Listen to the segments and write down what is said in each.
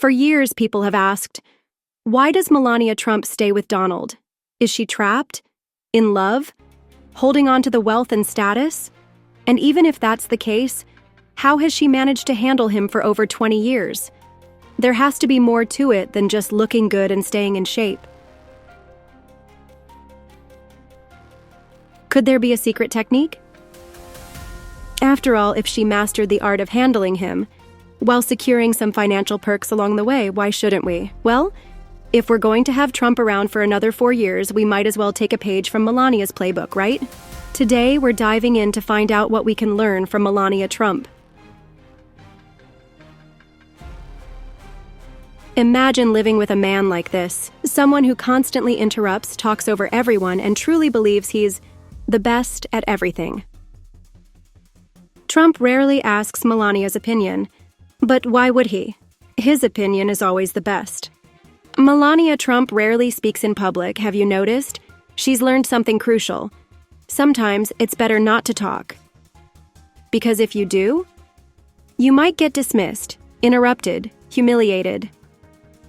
For years, people have asked, why does Melania Trump stay with Donald? Is she trapped? In love? Holding on to the wealth and status? And even if that's the case, how has she managed to handle him for over 20 years? There has to be more to it than just looking good and staying in shape. Could there be a secret technique? After all, if she mastered the art of handling him, while securing some financial perks along the way, why shouldn't we? Well, if we're going to have Trump around for another 4 years, we might as well take a page from Melania's playbook, right? Today, we're diving in to find out what we can learn from Melania Trump. Imagine living with a man like this, someone who constantly interrupts, talks over everyone, and truly believes he's the best at everything. Trump rarely asks Melania's opinion, but why would he? His opinion is always the best. Melania Trump rarely speaks in public, have you noticed? She's learned something crucial. Sometimes it's better not to talk. Because if you do, you might get dismissed, interrupted, humiliated.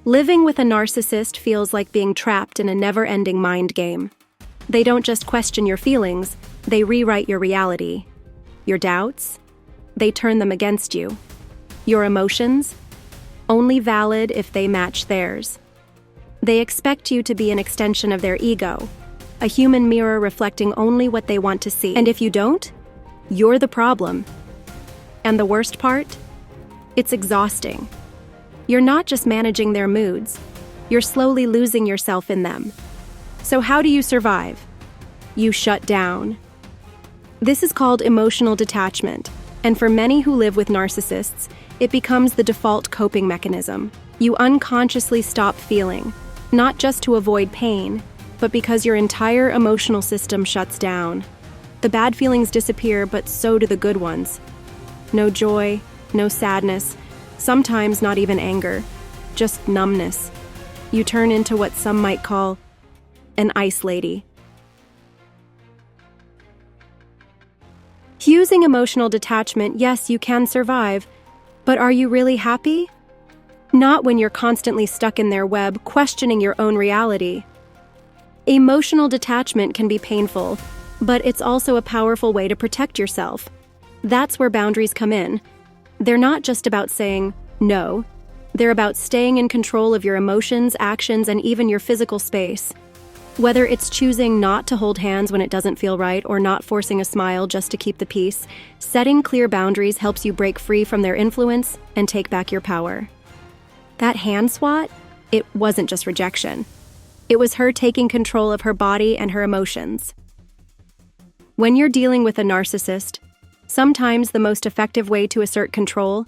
Living with a narcissist feels like being trapped in a never-ending mind game. They don't just question your feelings, they rewrite your reality. Your doubts, they turn them against you. Your emotions, only valid if they match theirs. They expect you to be an extension of their ego, a human mirror reflecting only what they want to see. And if you don't, you're the problem. And the worst part? It's exhausting. You're not just managing their moods, you're slowly losing yourself in them. So how do you survive? You shut down. This is called emotional detachment, and for many who live with narcissists, it becomes the default coping mechanism. You unconsciously stop feeling, not just to avoid pain, but because your entire emotional system shuts down. The bad feelings disappear, but so do the good ones. No joy, no sadness, sometimes not even anger, just numbness. You turn into what some might call an ice lady. Using emotional detachment, yes, you can survive, but are you really happy? Not when you're constantly stuck in their web, questioning your own reality. Emotional detachment can be painful, but it's also a powerful way to protect yourself. That's where boundaries come in. They're not just about saying no. They're about staying in control of your emotions, actions, and even your physical space. Whether it's choosing not to hold hands when it doesn't feel right or not forcing a smile just to keep the peace, setting clear boundaries helps you break free from their influence and take back your power. That hand swat, it wasn't just rejection. It was her taking control of her body and her emotions. When you're dealing with a narcissist, sometimes the most effective way to assert control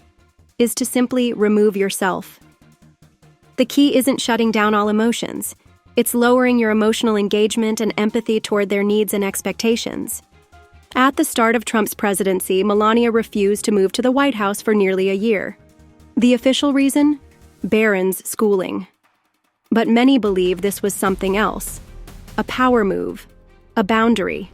is to simply remove yourself. The key isn't shutting down all emotions. It's lowering your emotional engagement and empathy toward their needs and expectations. At the start of Trump's presidency, Melania refused to move to the White House for nearly a year. The official reason? Barron's schooling. But many believe this was something else. A power move. A boundary.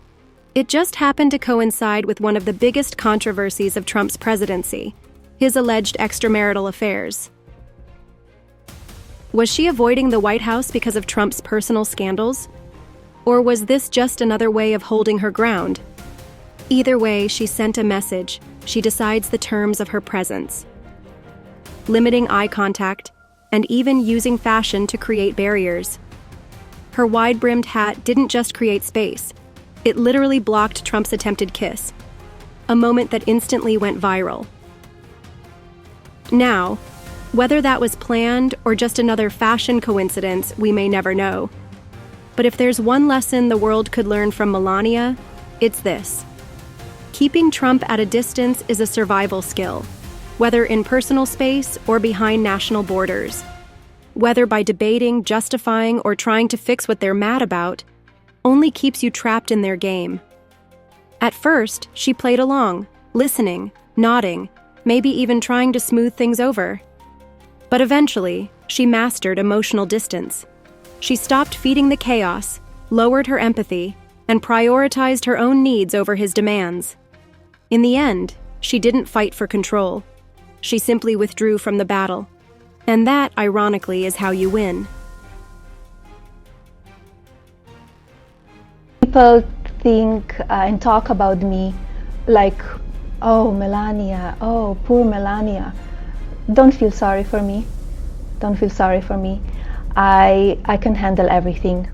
It just happened to coincide with one of the biggest controversies of Trump's presidency, his alleged extramarital affairs. Was she avoiding the White House because of Trump's personal scandals? Or was this just another way of holding her ground? Either way, she sent a message. She decides the terms of her presence. Limiting eye contact, and even using fashion to create barriers. Her wide-brimmed hat didn't just create space. It literally blocked Trump's attempted kiss, a moment that instantly went viral. Now, whether that was planned or just another fashion coincidence, we may never know. But if there's one lesson the world could learn from Melania, it's this. Keeping Trump at a distance is a survival skill, whether in personal space or behind national borders. Whether by debating, justifying, or trying to fix what they're mad about, only keeps you trapped in their game. At first, she played along, listening, nodding, maybe even trying to smooth things over. But eventually, she mastered emotional distance. She stopped feeding the chaos, lowered her empathy, and prioritized her own needs over his demands. In the end, she didn't fight for control. She simply withdrew from the battle. And that, ironically, is how you win. People think and talk about me like, oh, Melania, oh, poor Melania. Don't feel sorry for me. Don't feel sorry for me. I can handle everything.